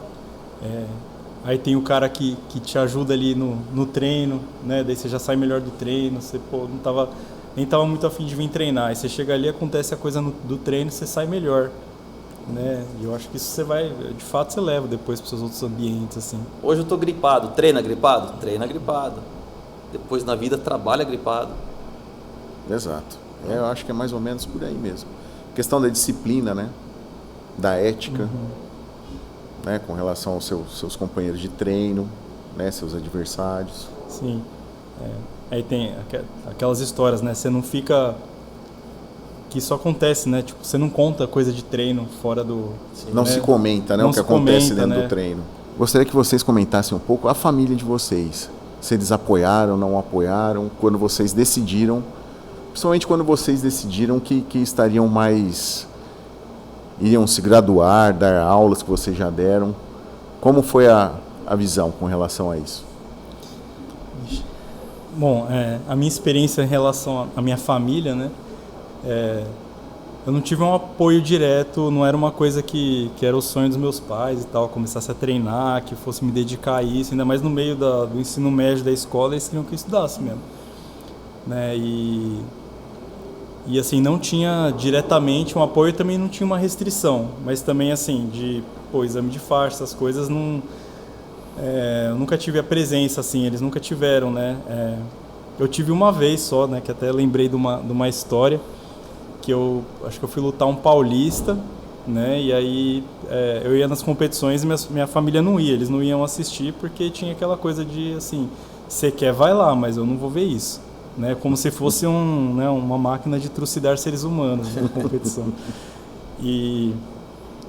aí tem o cara que te ajuda ali no treino, né? Daí você já sai melhor do treino, você nem tava muito afim de vir treinar. Aí você chega ali, acontece a coisa do treino, você sai melhor, né? E eu acho que isso você vai, de fato, você leva depois para os seus outros ambientes, assim. Hoje eu estou gripado, treina gripado? Treina gripado. Depois na vida trabalha gripado. Exato. Eu acho que é mais ou menos por aí mesmo. Questão da disciplina, né? Da ética, né? Com relação aos seus companheiros de treino, né? Seus adversários. Sim. Aí tem aquelas histórias, né? Você não fica... Que isso acontece, né? Tipo, você não conta coisa de treino fora do... Não né? se comenta, né? Não o que se acontece comenta, dentro né? do treino. Gostaria que vocês comentassem um pouco a família de vocês. Se eles apoiaram, não apoiaram, quando vocês decidiram, principalmente quando vocês decidiram que estariam mais... iriam se graduar, dar aulas que vocês já deram. Como foi a visão com relação a isso? Bom, a minha experiência em relação à minha família, né? Eu não tive um apoio direto, não era uma coisa que era o sonho dos meus pais e tal, começasse a treinar, que fosse me dedicar a isso, ainda mais no meio do ensino médio da escola, eles queriam que eu estudasse mesmo, né? E assim, não tinha diretamente um apoio, também não tinha uma restrição, mas também assim, exame de faixa, essas coisas, eu nunca tive a presença, assim, eles nunca tiveram, né? Eu tive uma vez só, né, que até lembrei de uma história, que eu acho que eu fui lutar um paulista, né, e aí eu ia nas competições e minha família não ia, eles não iam assistir porque tinha aquela coisa de, assim, você quer, vai lá, mas eu não vou ver isso, né, como se fosse uma máquina de trucidar seres humanos na competição. E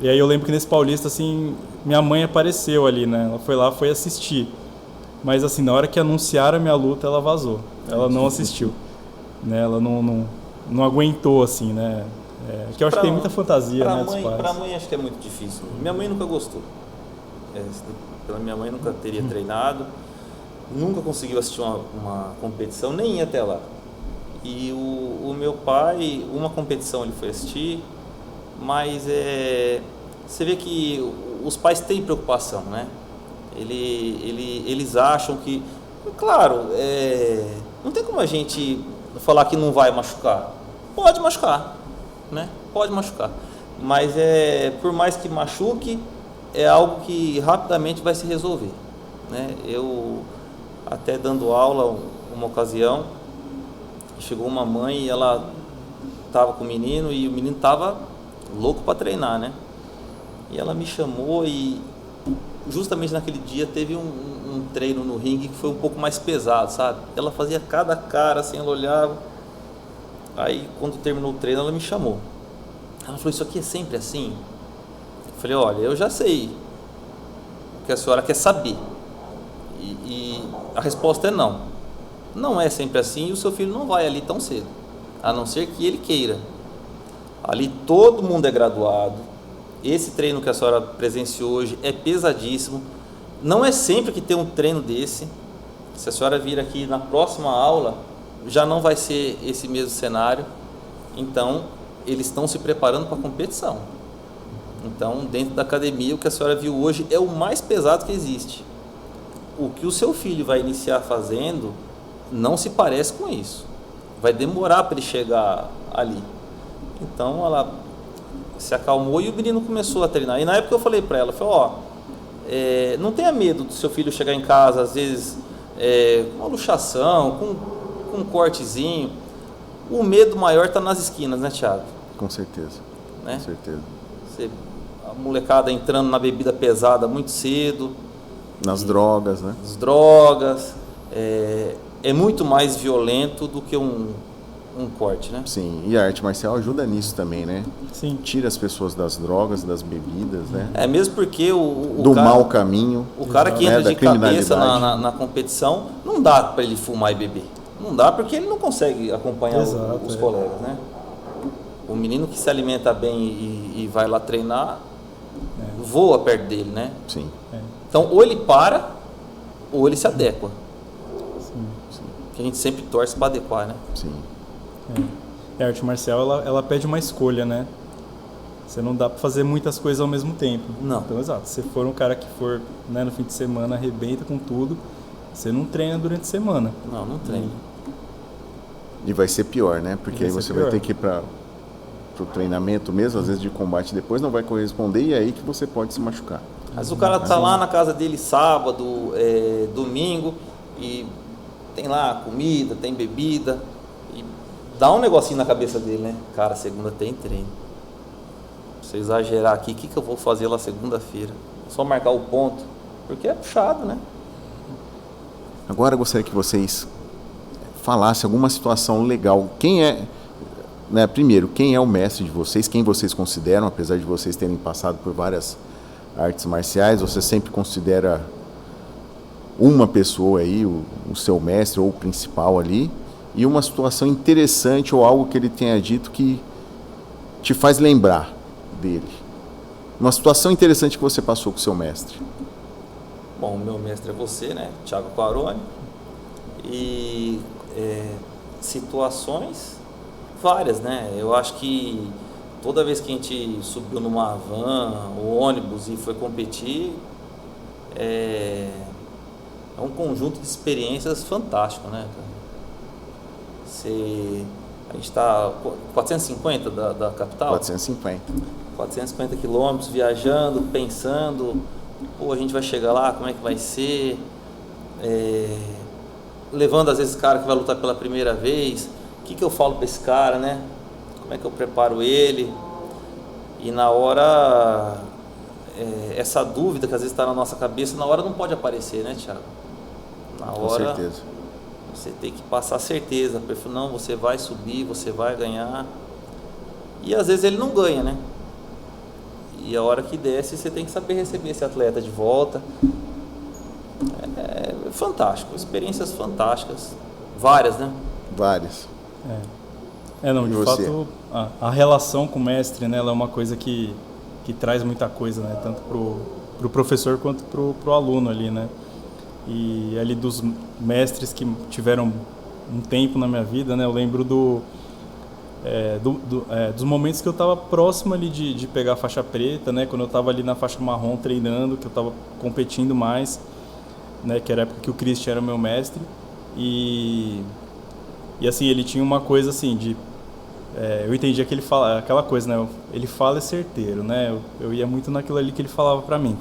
aí eu lembro que nesse paulista, assim, minha mãe apareceu ali, né, ela foi lá, foi assistir, mas assim, na hora que anunciaram a minha luta, ela vazou, ela não assistiu, né, ela não aguentou, assim, né? Que eu acho que tem muita fantasia, né, dos pais. Pra mãe acho que é muito difícil. Minha mãe nunca gostou. Pela minha mãe nunca teria treinado, nunca conseguiu assistir uma competição, nem ia até lá. E o meu pai, uma competição ele foi assistir, mas você vê que os pais têm preocupação, né? Eles acham que, claro, não tem como a gente falar que não vai machucar. Pode machucar, né? Pode machucar. Mas por mais que machuque, é algo que rapidamente vai se resolver, né? Eu até dando aula uma ocasião, chegou uma mãe e ela estava com o menino e o menino estava louco para treinar, né? E ela me chamou e justamente naquele dia teve um treino no ringue que foi um pouco mais pesado, sabe? Ela fazia cada cara assim, ela olhava. Aí quando terminou o treino ela me chamou. Ela falou, isso aqui é sempre assim? Eu falei, olha, eu já sei o que a senhora quer saber. E a resposta é não. Não é sempre assim e o seu filho não vai ali tão cedo, a não ser que ele queira. Ali todo mundo é graduado. Esse treino que a senhora presenciou hoje é pesadíssimo. Não é sempre que tem um treino desse. Se a senhora vir aqui na próxima aula, já não vai ser esse mesmo cenário. Então, eles estão se preparando para a competição. Então, dentro da academia, o que a senhora viu hoje é o mais pesado que existe. O que o seu filho vai iniciar fazendo não se parece com isso. Vai demorar para ele chegar ali. Então, ela se acalmou e o menino começou a treinar. E na época eu falei para ela, não tenha medo do seu filho chegar em casa, às vezes, com uma luxação, com um cortezinho. O medo maior está nas esquinas, né, Thiago? Com certeza. né? Com certeza. A molecada entrando na bebida pesada muito cedo. Nas drogas, né? As drogas. É muito mais violento do que um corte, né? Sim, e a arte marcial ajuda nisso também, né? Sim. Tira as pessoas das drogas, das bebidas, né? Mesmo porque do cara, mau caminho. O cara que né? entra Da de cabeça criminalidade. na competição, não dá para ele fumar e beber. Não dá porque ele não consegue acompanhar os colegas, né? O menino que se alimenta bem e vai lá treinar, voa perto dele, né? Sim. Então, ou ele para, ou ele se adequa. Sim. Que a gente sempre torce para adequar, né? Sim. A arte marcial, ela pede uma escolha, né? Você não dá para fazer muitas coisas ao mesmo tempo. Não. Então, exato. Se for um cara que for, né, no fim de semana, arrebenta com tudo, você não treina durante a semana. Não treina. E vai ser pior, né? Porque aí você vai pior. ter que ir para o treinamento mesmo, às vezes de combate depois, não vai corresponder e é aí que você pode se machucar. Mas o cara tá lá na casa dele sábado, domingo, e tem lá comida, tem bebida, e dá um negocinho na cabeça dele, né? Cara, segunda tem treino. Se eu exagerar aqui, o que eu vou fazer lá segunda-feira? Só marcar o ponto, porque é puxado, né? Agora eu gostaria que vocês falassem alguma situação legal. Quem é, né, primeiro, quem é o mestre de vocês? Quem vocês consideram, apesar de vocês terem passado por várias artes marciais, você sempre considera uma pessoa aí, o seu mestre ou o principal ali, e uma situação interessante ou algo que ele tenha dito que te faz lembrar dele. Uma situação interessante que você passou com o seu mestre. Bom, o meu mestre é você, né? Thiago Quaroni. E situações várias, né? Eu acho que toda vez que a gente subiu numa van ou ônibus e foi competir, é um conjunto de experiências fantástico, né, cara? A gente está 450 da capital? 450 quilômetros, viajando, pensando, pô, a gente vai chegar lá, como é que vai ser? Levando às vezes o cara que vai lutar pela primeira vez, o que eu falo para esse cara, né? Como é que eu preparo ele? E na hora, essa dúvida que às vezes está na nossa cabeça, na hora não pode aparecer, né, Thiago? Na hora, com certeza. Você tem que passar certeza, não, você vai subir, você vai ganhar. E às vezes ele não ganha, né? E a hora que desce, você tem que saber receber esse atleta de volta. É fantástico, experiências fantásticas, várias, né? Várias. Não, de fato, a relação com o mestre, né, ela é uma coisa que traz muita coisa, né, tanto pro professor quanto pro aluno ali, né. E ali dos mestres que tiveram um tempo na minha vida, né, eu lembro dos momentos que eu estava próximo ali de pegar a faixa preta, né, quando eu estava ali na faixa marrom treinando, que eu estava competindo mais, né, que era a época que o Christian era meu mestre, e assim, ele tinha uma coisa assim, eu entendia que ele fala, aquela coisa, né, ele fala é certeiro, né, eu ia muito naquilo ali que ele falava pra mim.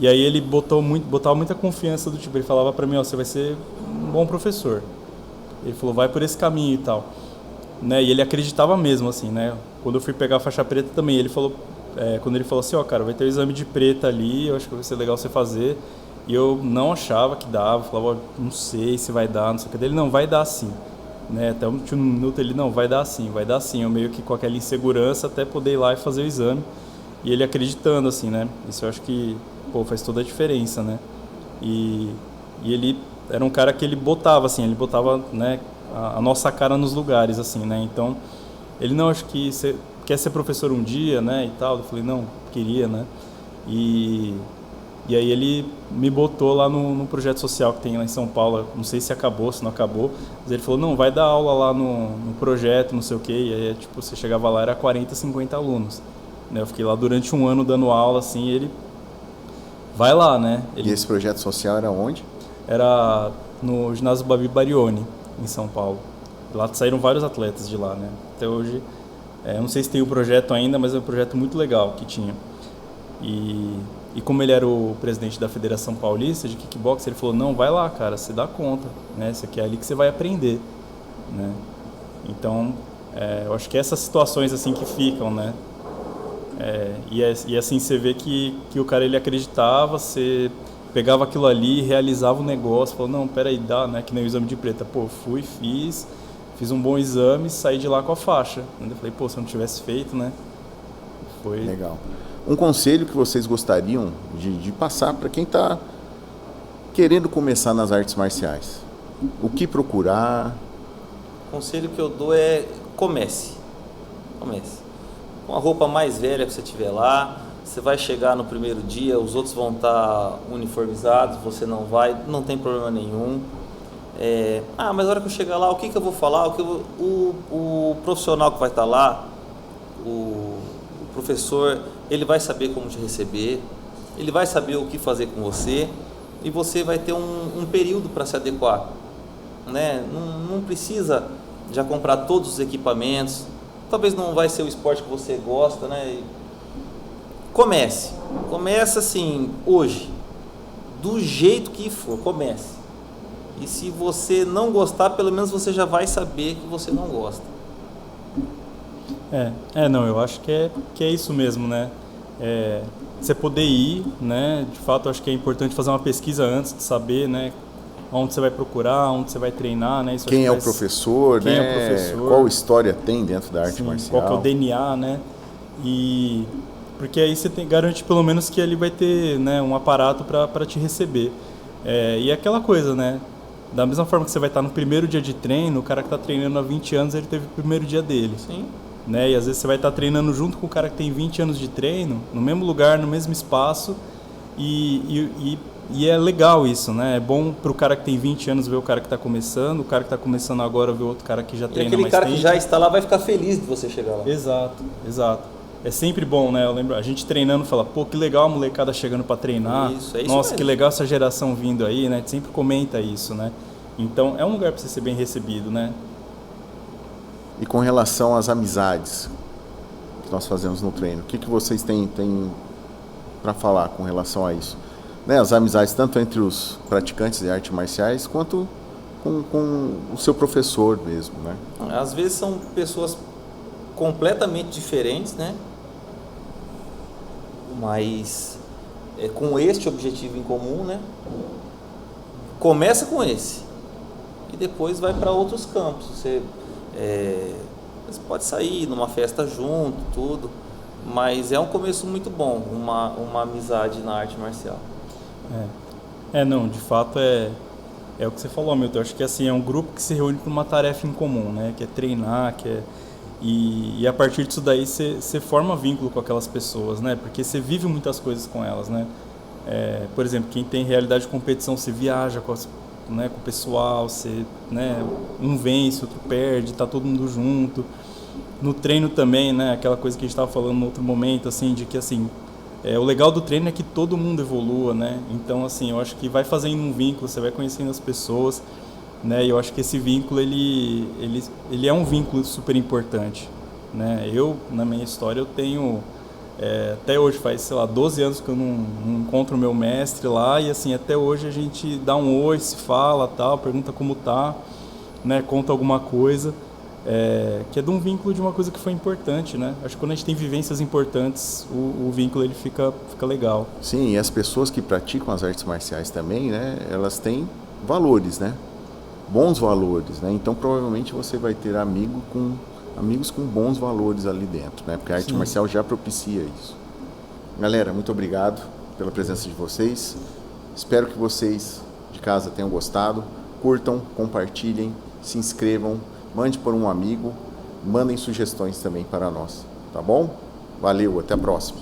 E aí ele botava muita confiança do tipo, ele falava pra mim, você vai ser um bom professor. Ele falou, vai por esse caminho e tal. Né, e ele acreditava mesmo, assim, né, quando eu fui pegar a faixa preta também, ele falou, quando ele falou assim, cara, vai ter o exame de preta ali, eu acho que vai ser legal você fazer. E eu não achava que dava, falava, não sei se vai dar, não sei o que dele, não, vai dar sim. Né? Até um minuto ele, não, vai dar sim. Eu meio que com aquela insegurança até poder ir lá e fazer o exame. E ele acreditando, assim, né? Isso eu acho que, faz toda a diferença, né? E ele era um cara que ele botava, né, a nossa cara nos lugares, assim, né? Então, ele, não, acho que você quer ser professor um dia, né, e tal. Eu falei, não, queria, né? E aí ele me botou lá no projeto social que tem lá em São Paulo, não sei se acabou, se não acabou, mas ele falou, não, vai dar aula lá no projeto, não sei o quê, e aí, tipo, você chegava lá, era 40, 50 alunos, né? Eu fiquei lá durante um ano dando aula, assim, e ele vai lá, né? E esse projeto social era onde? Era no ginásio Babi Barioni, em São Paulo. Lá saíram vários atletas de lá, né? Até hoje, eu não sei se tem o projeto ainda, mas é um projeto muito legal que tinha. E como ele era o presidente da Federação Paulista de Kickbox, ele falou, não, vai lá, cara, você dá conta, né? Isso aqui é ali que você vai aprender, né? Então, Eu acho que essas situações assim que ficam, né? E assim você vê que o cara ele acreditava, você pegava aquilo ali, realizava o negócio, falou, não, peraí, dá, né? Que nem o exame de preta. Pô, fui, fiz um bom exame, saí de lá com a faixa. Eu falei, pô, se eu não tivesse feito, né? Foi... Legal. Um conselho que vocês gostariam de passar para quem está querendo começar nas artes marciais? O que procurar? O conselho que eu dou é comece. Com a roupa mais velha que você tiver lá, você vai chegar no primeiro dia, os outros vão estar uniformizados, você não vai, não tem problema nenhum. Mas na hora que eu chegar lá, o que eu vou falar? O profissional que vai estar lá, o professor, ele vai saber como te receber, ele vai saber o que fazer com você e você vai ter um período para se adequar, né? Não precisa já comprar todos os equipamentos, talvez não vai ser o esporte que você gosta, né? Começa assim, hoje, do jeito que for, comece. E se você não gostar, pelo menos você já vai saber que você não gosta. Não, eu acho que é isso mesmo, né? Você poder ir, né? De fato, eu acho que é importante fazer uma pesquisa antes de saber, né? Onde você vai procurar, onde você vai treinar, né? Quem é o professor, né? Quem é o professor? Qual história tem dentro da arte Sim, marcial? qual que é o DNA, né? Porque aí você garante pelo menos que ele vai ter, né, um aparato para te receber. E é aquela coisa, né? Da mesma forma que você vai estar no primeiro dia de treino, o cara que está treinando há 20 anos, ele teve o primeiro dia dele. Sim. Né? E às vezes você vai estar treinando junto com o cara que tem 20 anos de treino, no mesmo lugar, no mesmo espaço, e é legal isso, né? É bom para o cara que tem 20 anos ver o cara que está começando, o cara que está começando agora ver outro cara que já treina mais tempo. E aquele cara que já está lá vai ficar feliz de você chegar lá. Exato. É sempre bom, né? Eu lembro, a gente treinando fala, pô, que legal a molecada chegando para treinar. Isso Nossa, mesmo. que legal essa geração vindo aí, né? A gente sempre comenta isso, né? Então, é um lugar para você ser bem recebido, né? E com relação às amizades que nós fazemos no treino, o que vocês têm para falar com relação a isso? Né? As amizades tanto entre os praticantes de artes marciais quanto com o seu professor mesmo, né? Às vezes são pessoas completamente diferentes, né? Mas com este objetivo em comum, né? Começa com esse e depois vai para outros campos. Você pode sair numa festa junto, tudo, mas é um começo muito bom, uma amizade na arte marcial. Não, de fato é o que você falou, Milton. Eu acho que assim, é um grupo que se reúne para uma tarefa em comum, né? Que é treinar, e a partir disso daí você forma vínculo com aquelas pessoas, né? Porque você vive muitas coisas com elas, né? Por exemplo, quem tem realidade de competição, você viaja com o pessoal, você, né? Um vence, outro perde, tá todo mundo junto. No treino também, né? Aquela coisa que a gente estava falando no outro momento, assim, de que assim, o legal do treino é que todo mundo evolua, né? Então, assim, eu acho que vai fazendo um vínculo, você vai conhecendo as pessoas, né? E eu acho que esse vínculo, ele é um vínculo super importante, né? Eu, na minha história, eu tenho... até hoje, faz, sei lá, 12 anos que eu não encontro o meu mestre lá, e assim, até hoje a gente dá um oi, se fala, tal, pergunta como tá, né? Conta alguma coisa, que é de um vínculo de uma coisa que foi importante, né? Acho que quando a gente tem vivências importantes, o vínculo ele fica legal. Sim, e as pessoas que praticam as artes marciais também, né? Elas têm valores, né? Bons valores, né? Então provavelmente você vai ter amigos com bons valores ali dentro, né? Porque a arte marcial já propicia isso. Galera, muito obrigado pela presença de vocês. Espero que vocês de casa tenham gostado. Curtam, compartilhem, se inscrevam, mande por um amigo, mandem sugestões também para nós, tá bom? Valeu, até a próxima.